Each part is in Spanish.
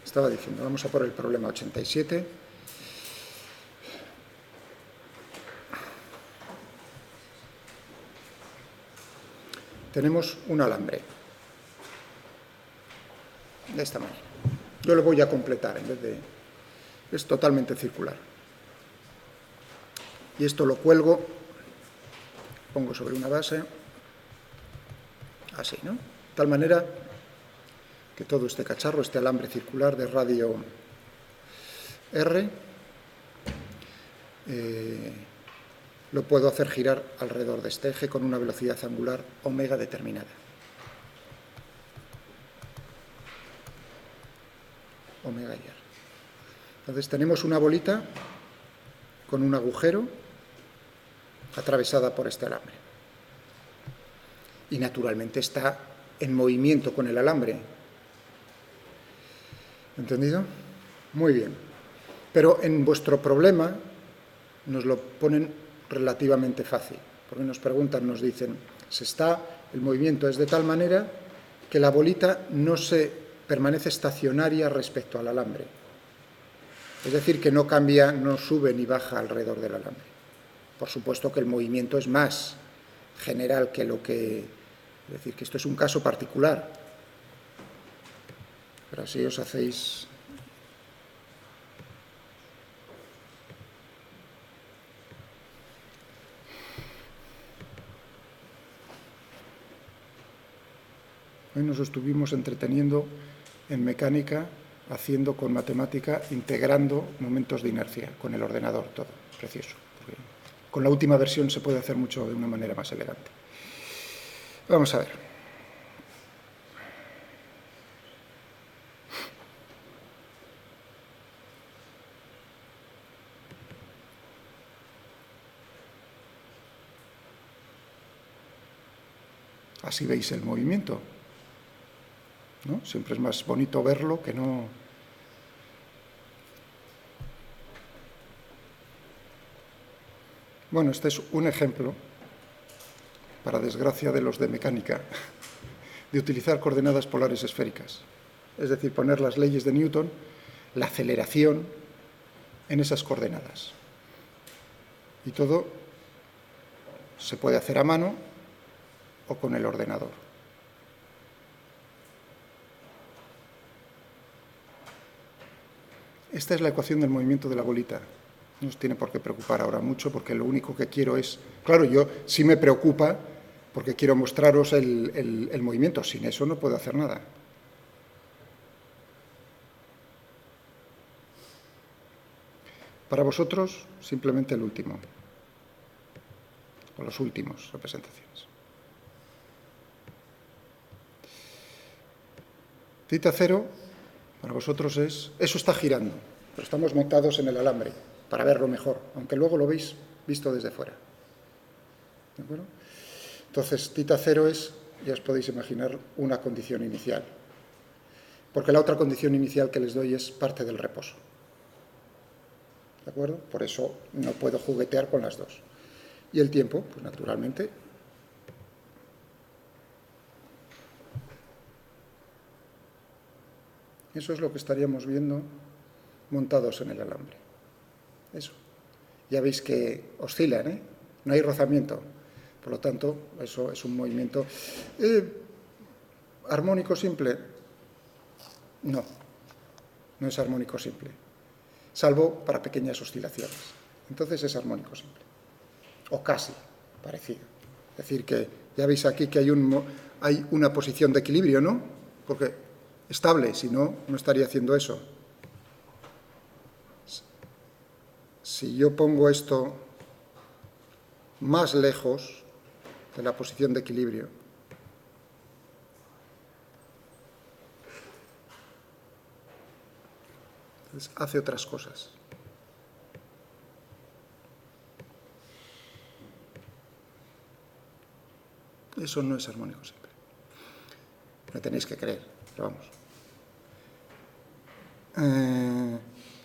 Estaba diciendo, vamos a por el problema 87. Tenemos un alambre de esta manera. Yo lo voy a completar en vez de... Es totalmente circular. Y esto lo cuelgo, pongo sobre una base, así, ¿no? De tal manera que todo este cacharro, este alambre circular de radio R, lo puedo hacer girar alrededor de este eje con una velocidad angular omega determinada. Omega y R. Entonces tenemos una bolita con un agujero atravesada por este alambre. Y naturalmente está en movimiento con el alambre. ¿Entendido? Muy bien. Pero en vuestro problema nos lo ponen relativamente fácil, porque nos preguntan, nos dicen, el movimiento es de tal manera que la bolita no permanece estacionaria respecto al alambre. Es decir, que no cambia, no sube ni baja alrededor del alambre. Por supuesto que el movimiento es más general que lo que... Es decir, que esto es un caso particular. Pero así os hacéis... Hoy nos estuvimos entreteniendo en mecánica, haciendo con matemática, integrando momentos de inercia con el ordenador, todo, precioso. Porque con la última versión se puede hacer mucho de una manera más elegante. Vamos a ver. Así veis el movimiento, ¿no? Siempre es más bonito verlo que no... Bueno, este es un ejemplo, para desgracia de los de mecánica, de utilizar coordenadas polares esféricas. Es decir, poner las leyes de Newton, la aceleración, en esas coordenadas. Y todo se puede hacer a mano o con el ordenador. Esta es la ecuación del movimiento de la bolita. No os tiene por qué preocupar ahora mucho, porque lo único que quiero es... Claro, yo sí me preocupa porque quiero mostraros el movimiento. Sin eso no puedo hacer nada. Para vosotros, simplemente el último. O las últimas representaciones. Θ 0, para vosotros es... Eso está girando, pero estamos montados en el alambre para verlo mejor, aunque luego lo veis visto desde fuera. ¿De acuerdo? Entonces, θ 0 es, ya os podéis imaginar, una condición inicial. Porque la otra condición inicial que les doy es parte del reposo. ¿De acuerdo? Por eso no puedo juguetear con las dos. Y el tiempo, pues naturalmente... Eso es lo que estaríamos viendo montados en el alambre. Eso. Ya veis que oscilan, ¿eh? No hay rozamiento. Por lo tanto, eso es un movimiento armónico simple. No, no es armónico simple. Salvo para pequeñas oscilaciones. Entonces es armónico simple. O casi parecido. Es decir, que ya veis aquí que hay una posición de equilibrio, ¿no? Porque estable, si no, no estaría haciendo eso. Si yo pongo esto más lejos de la posición de equilibrio, entonces hace otras cosas. Eso no es armónico simple. Me tenéis que creer, pero vamos.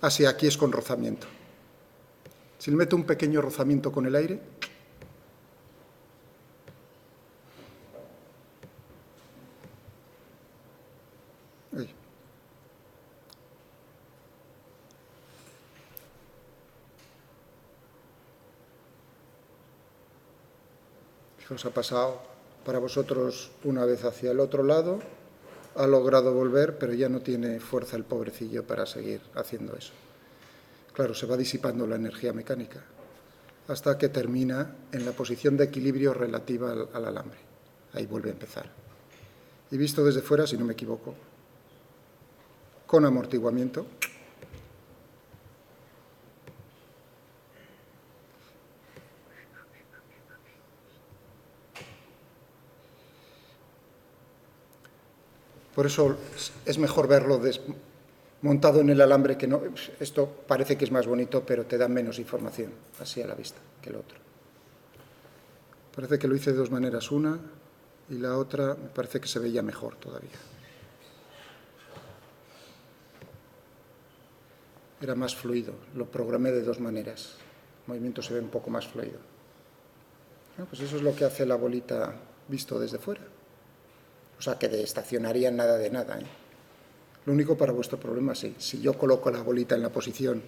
Así, aquí es con rozamiento. Si le meto un pequeño rozamiento con el aire, Os ha pasado para vosotros una vez hacia el otro lado, ha logrado volver, pero ya no tiene fuerza el pobrecillo para seguir haciendo eso. Claro, se va disipando la energía mecánica hasta que termina en la posición de equilibrio relativa al alambre. Ahí vuelve a empezar. Y visto desde fuera, si no me equivoco, con amortiguamiento, por eso es mejor verlo montado en el alambre, que no. Esto parece que es más bonito, pero te da menos información, así a la vista, que el otro. Parece que lo hice de dos maneras, una y la otra me parece que se veía mejor todavía. Era más fluido, lo programé de dos maneras. El movimiento se ve un poco más fluido. Pues eso es lo que hace la bolita visto desde fuera. O sea, que de estacionaria nada de nada, ¿eh? Lo único para vuestro problema, sí. Si yo coloco la bolita en la posición,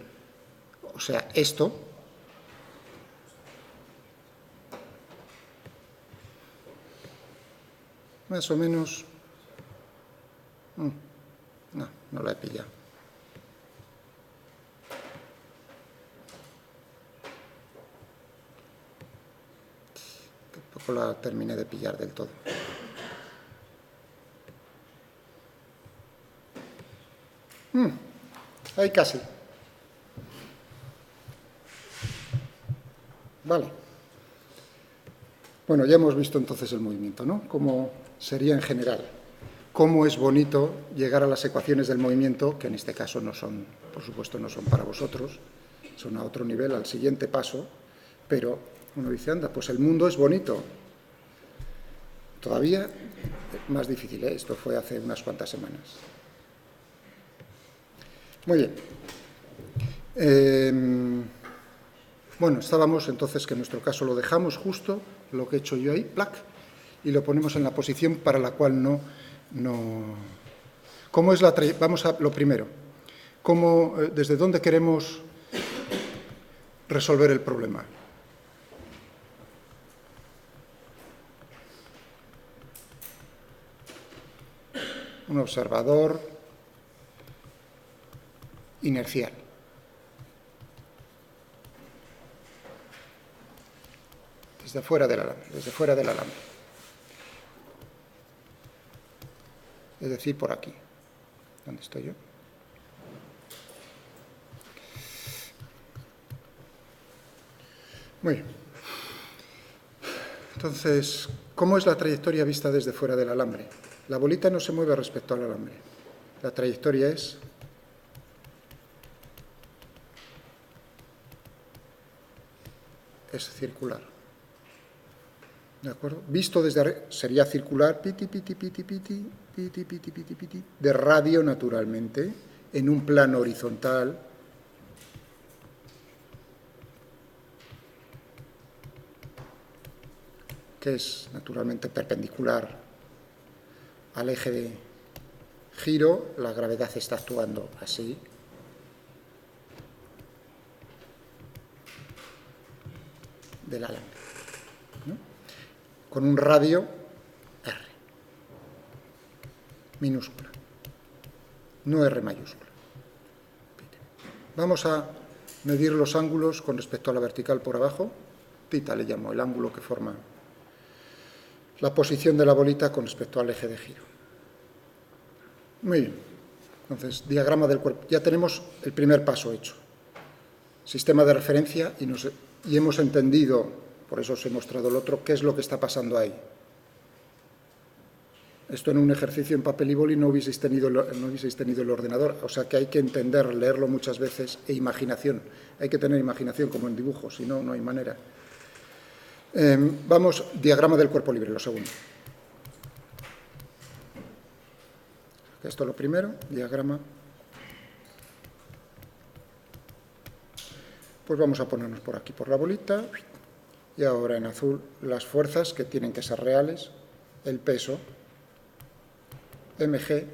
o sea, esto, más o menos, no la he pillado. Tampoco la terminé de pillar del todo. Ahí casi. Vale. Bueno, ya hemos visto entonces el movimiento, ¿no? Cómo sería en general. Cómo es bonito llegar a las ecuaciones del movimiento, que en este caso no son, por supuesto, no son para vosotros, son a otro nivel, al siguiente paso, pero uno dice, anda, pues el mundo es bonito. Todavía más difícil, ¿eh? Esto fue hace unas cuantas semanas. Muy bien. Bueno, estábamos entonces que en nuestro caso lo dejamos justo, lo que he hecho yo ahí, ¡plac!, y lo ponemos en la posición para la cual no. ¿Cómo es la trayectoria? Vamos a lo primero. ¿Desde dónde queremos resolver el problema? Un observador inercial. Desde fuera del alambre. Es decir, por aquí. ¿Dónde estoy yo? Muy bien. Entonces, ¿cómo es la trayectoria vista desde fuera del alambre? La bolita no se mueve respecto al alambre. La trayectoria es circular. ¿De acuerdo? Visto desde arriba sería circular, piti, piti, piti, piti, piti, piti, piti, piti, de radio naturalmente, en un plano horizontal. Que es naturalmente perpendicular al eje de giro, la gravedad está actuando así. Del alambre, ¿no? Con un radio R, minúscula, no R mayúscula. Vamos a medir los ángulos con respecto a la vertical por abajo. Tita le llamo, el ángulo que forma la posición de la bolita con respecto al eje de giro. Muy bien. Entonces, diagrama del cuerpo. Ya tenemos el primer paso hecho. Sistema de referencia y hemos entendido, por eso os he mostrado el otro, qué es lo que está pasando ahí. Esto en un ejercicio en papel y boli no hubieseis tenido el ordenador, o sea que hay que entender, leerlo muchas veces, e imaginación. Hay que tener imaginación como en dibujo, si no, no hay manera. Vamos, diagrama del cuerpo libre, lo segundo. Esto lo primero, diagrama. Pues vamos a ponernos por aquí, por la bolita, y ahora en azul las fuerzas que tienen que ser reales, el peso, mg.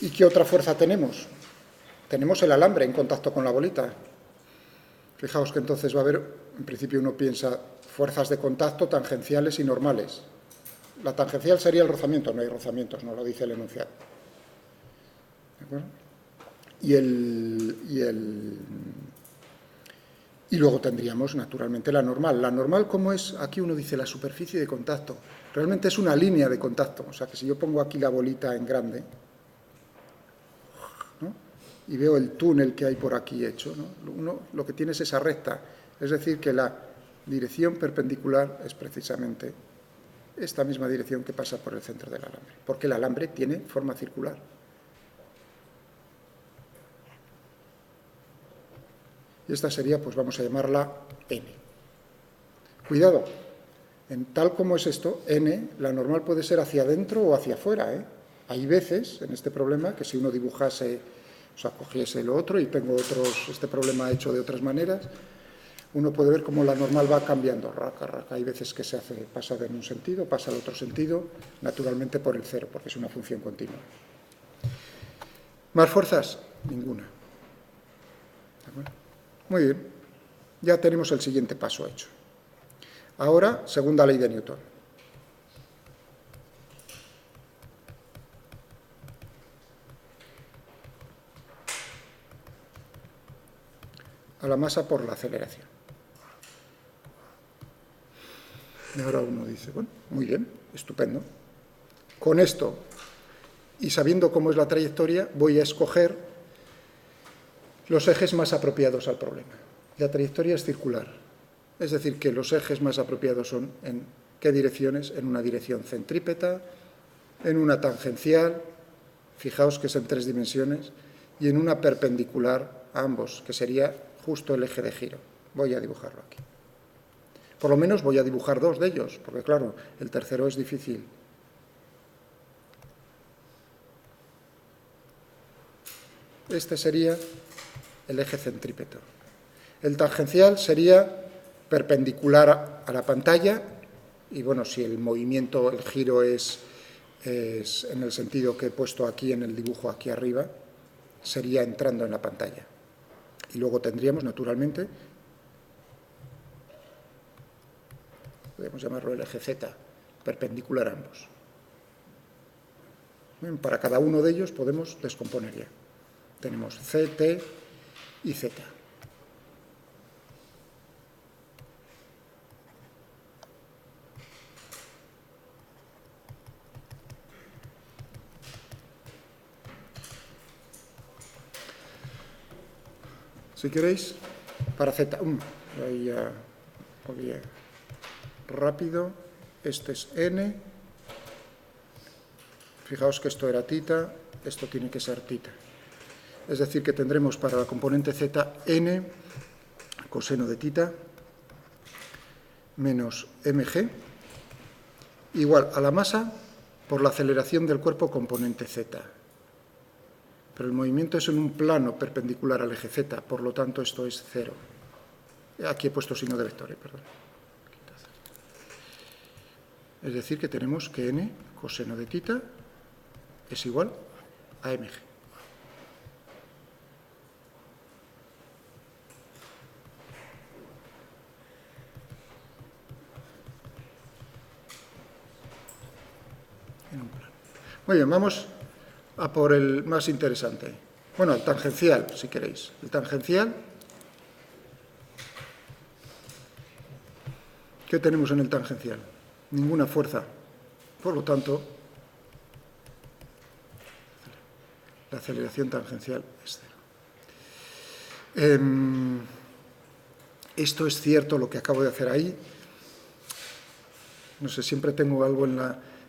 ¿Y qué otra fuerza tenemos? Tenemos el alambre en contacto con la bolita. Fijaos que entonces va a haber, en principio uno piensa fuerzas de contacto tangenciales y normales. La tangencial sería el rozamiento, no hay rozamientos, no lo dice el enunciado. ¿De acuerdo? Y luego tendríamos, naturalmente, la normal. La normal, ¿cómo es? Aquí uno dice la superficie de contacto. Realmente es una línea de contacto. O sea, que si yo pongo aquí la bolita en grande, ¿no?, y veo el túnel que hay por aquí hecho, ¿no?, uno lo que tiene es esa recta. Es decir, que la dirección perpendicular es precisamente esta misma dirección que pasa por el centro del alambre. Porque el alambre tiene forma circular. Y esta sería, pues vamos a llamarla N. Cuidado, en tal como es esto, N, la normal puede ser hacia adentro o hacia afuera, ¿eh? Hay veces, en este problema, que si uno dibujase, o sea, cogiese lo otro y tengo este problema hecho de otras maneras, uno puede ver cómo la normal va cambiando, raca, raca. Hay veces que pasa de un sentido, pasa al otro sentido, naturalmente por el cero, porque es una función continua. ¿Más fuerzas? Ninguna. ¿De acuerdo? Muy bien, ya tenemos el siguiente paso hecho. Ahora, segunda ley de Newton. A la masa por la aceleración. Y ahora uno dice, bueno, muy bien, estupendo. Con esto, y sabiendo cómo es la trayectoria, voy a escoger los ejes más apropiados al problema. La trayectoria es circular, es decir, que los ejes más apropiados son en qué direcciones, en una dirección centrípeta, en una tangencial, fijaos que es en 3 dimensiones, y en una perpendicular a ambos, que sería justo el eje de giro. Voy a dibujarlo aquí. Por lo menos voy a dibujar 2 de ellos, porque claro, el tercero es difícil. Este sería el eje centrípeto. El tangencial sería perpendicular a la pantalla, y bueno, si el movimiento, el giro es en el sentido que he puesto aquí en el dibujo aquí arriba, sería entrando en la pantalla. Y luego tendríamos, naturalmente, podemos llamarlo el eje Z, perpendicular a ambos. Bien, para cada uno de ellos podemos descomponer ya. Tenemos C, T y Z. Si queréis, para Z, ahí ya podía rápido, este es N, fijaos que esto era tita, esto tiene que ser tita. Es decir, que tendremos para la componente Z N coseno de tita menos mg igual a la masa por la aceleración del cuerpo componente Z. Pero el movimiento es en un plano perpendicular al eje Z, por lo tanto esto es 0. Aquí he puesto signo de vector, perdón. Es decir, que tenemos que n coseno de tita es igual a mg. En un plano. Muy bien, vamos a por el más interesante. Bueno, el tangencial, si queréis. El tangencial. ¿Qué tenemos en el tangencial? Ninguna fuerza. Por lo tanto, la aceleración tangencial es 0. Esto es cierto lo que acabo de hacer ahí. No sé, siempre tengo algo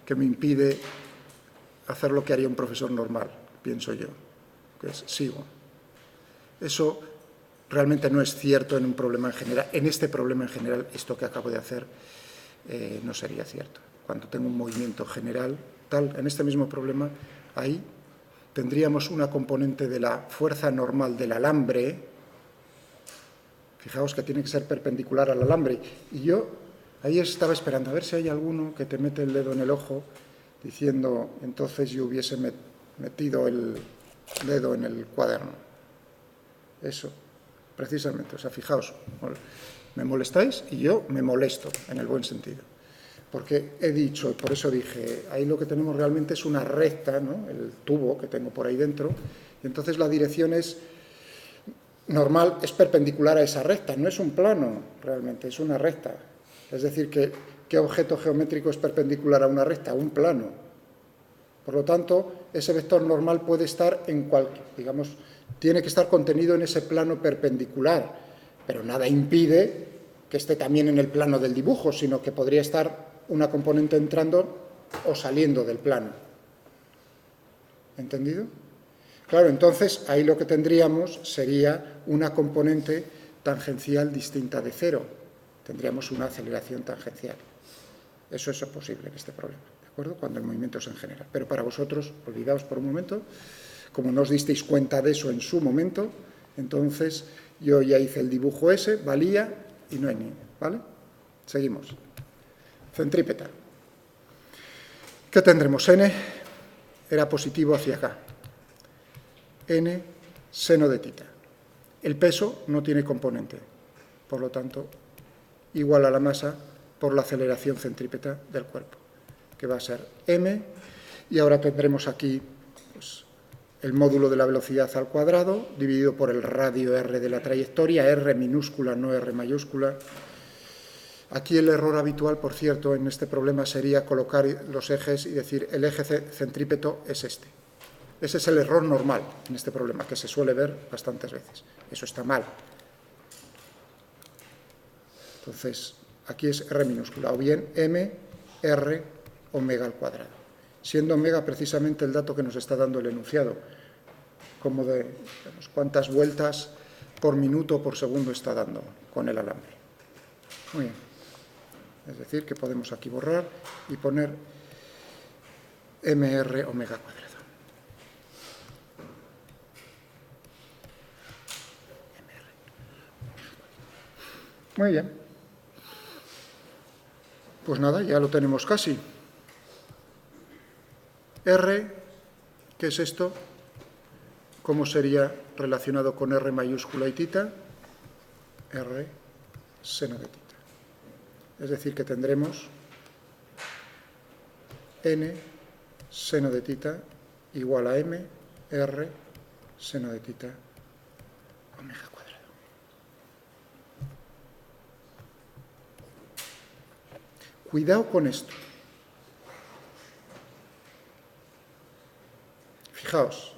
que me impide hacer lo que haría un profesor normal, pienso yo, que es sigo. Eso realmente no es cierto en un problema en general. En este problema en general, esto que acabo de hacer no sería cierto. Cuando tengo un movimiento general, tal, en este mismo problema, ahí tendríamos una componente de la fuerza normal del alambre. Fijaos que tiene que ser perpendicular al alambre. Y yo ahí estaba esperando a ver si hay alguno que te mete el dedo en el ojo diciendo, entonces yo hubiese metido el dedo en el cuaderno. Eso, precisamente. O sea, fijaos, me molestáis y yo me molesto, en el buen sentido. Porque he dicho, por eso dije, ahí lo que tenemos realmente es una recta, ¿no? El tubo que tengo por ahí dentro, y entonces la dirección es normal, es perpendicular a esa recta, no es un plano realmente, es una recta. Es decir, ¿qué objeto geométrico es perpendicular a una recta? Un plano. Por lo tanto, ese vector normal puede estar en cualquier, digamos, tiene que estar contenido en ese plano perpendicular, pero nada impide que esté también en el plano del dibujo, sino que podría estar una componente entrando o saliendo del plano. ¿Entendido? Claro, entonces ahí lo que tendríamos sería una componente tangencial distinta de cero. Tendríamos una aceleración tangencial. Eso es posible en este problema, ¿de acuerdo? Cuando el movimiento es en general. Pero para vosotros, olvidaos por un momento, como no os disteis cuenta de eso en su momento, entonces yo ya hice el dibujo ese, valía y no hay ni, ¿vale? Seguimos. Centrípeta. ¿Qué tendremos? N era positivo hacia acá. N seno de tita. El peso no tiene componente, por lo tanto, igual a la masa por la aceleración centrípeta del cuerpo, que va a ser m, y ahora tendremos aquí pues, el módulo de la velocidad al cuadrado, dividido por el radio r de la trayectoria, r minúscula, no r mayúscula. Aquí el error habitual, por cierto, en este problema sería colocar los ejes y decir el eje centrípeto es este. Ese es el error normal en este problema, que se suele ver bastantes veces. Eso está mal. Entonces, aquí es r minúscula, o bien m, r, omega al cuadrado. Siendo omega precisamente el dato que nos está dando el enunciado, como de digamos, cuántas vueltas por minuto o por segundo está dando con el alambre. Muy bien. Es decir, que podemos aquí borrar y poner mr omega cuadrado. Muy bien. Pues nada, ya lo tenemos casi. R, ¿qué es esto? ¿Cómo sería relacionado con R mayúscula y tita? R seno de tita. Es decir, que tendremos N seno de tita igual a M, R seno de tita omega cuadrado. Cuidado con esto. Fijaos,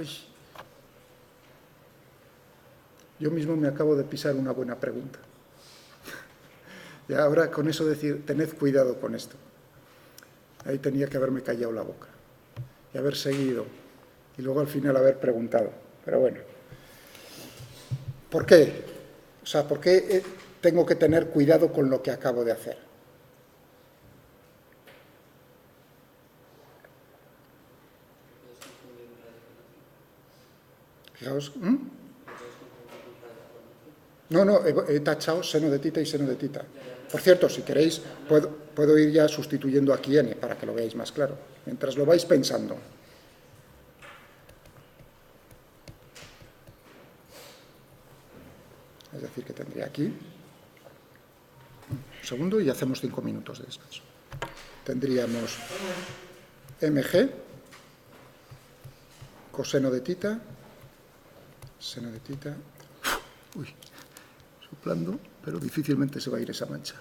yo mismo me acabo de pisar una buena pregunta. Y ahora con eso decir, tened cuidado con esto. Ahí tenía que haberme callado la boca y haber seguido y luego al final haber preguntado. Pero bueno, ¿por qué? O sea, ¿por qué tengo que tener cuidado con lo que acabo de hacer? Fijaos. No, he tachado seno de tita y seno de tita. Por cierto, si queréis, puedo ir ya sustituyendo aquí n para que lo veáis más claro, mientras lo vais pensando. Es decir, que tendría aquí un segundo y hacemos 5 minutos de descanso. Tendríamos mg, coseno de tita, seno de tita. Uy, soplando, pero difícilmente se va a ir esa mancha.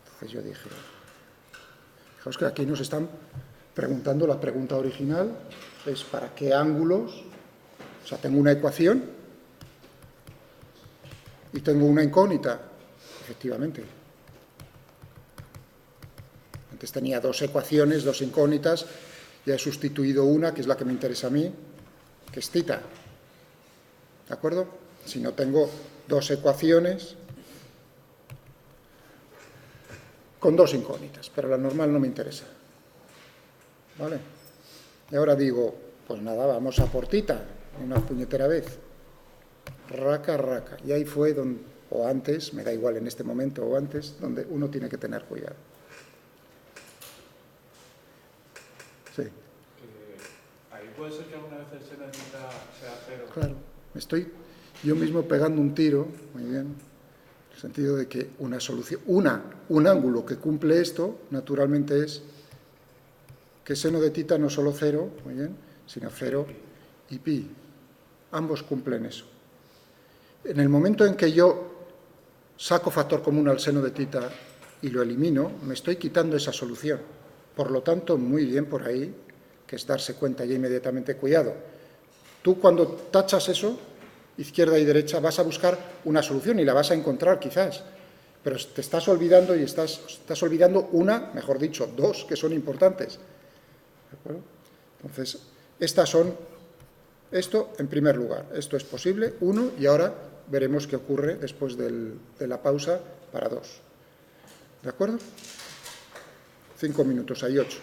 Entonces yo dije, fijaos que aquí nos están preguntando, la pregunta original es ¿para qué ángulos? O sea, tengo una ecuación y tengo una incógnita, efectivamente. Antes tenía dos ecuaciones, dos incógnitas, ya he sustituido una, que es la que me interesa a mí, que es tita. ¿De acuerdo? Si no tengo dos ecuaciones con dos incógnitas, pero la normal no me interesa. ¿Vale? Y ahora digo, pues nada, vamos a por tita, una puñetera vez. Raca, raca. Y ahí fue donde, o antes, me da igual en este momento o antes, donde uno tiene que tener cuidado. Sí. puede ser que alguna vez el seno de tita sea cero. Claro, me estoy yo mismo pegando un tiro, muy bien, en el sentido de que una solución, un ángulo que cumple esto, naturalmente es que seno de tita no solo 0, muy bien, sino 0 y pi. Ambos cumplen eso. En el momento en que yo saco factor común al seno de tita y lo elimino, me estoy quitando esa solución. Por lo tanto, muy bien por ahí, que es darse cuenta ya inmediatamente, cuidado. Tú cuando tachas eso, izquierda y derecha, vas a buscar una solución y la vas a encontrar quizás, pero te estás olvidando y estás olvidando una, mejor dicho, dos que son importantes. ¿De acuerdo? Entonces, estas son, esto en primer lugar, esto es posible, 1, y ahora veremos qué ocurre después de la pausa para 2. ¿De acuerdo? 5 minutos, hay 8.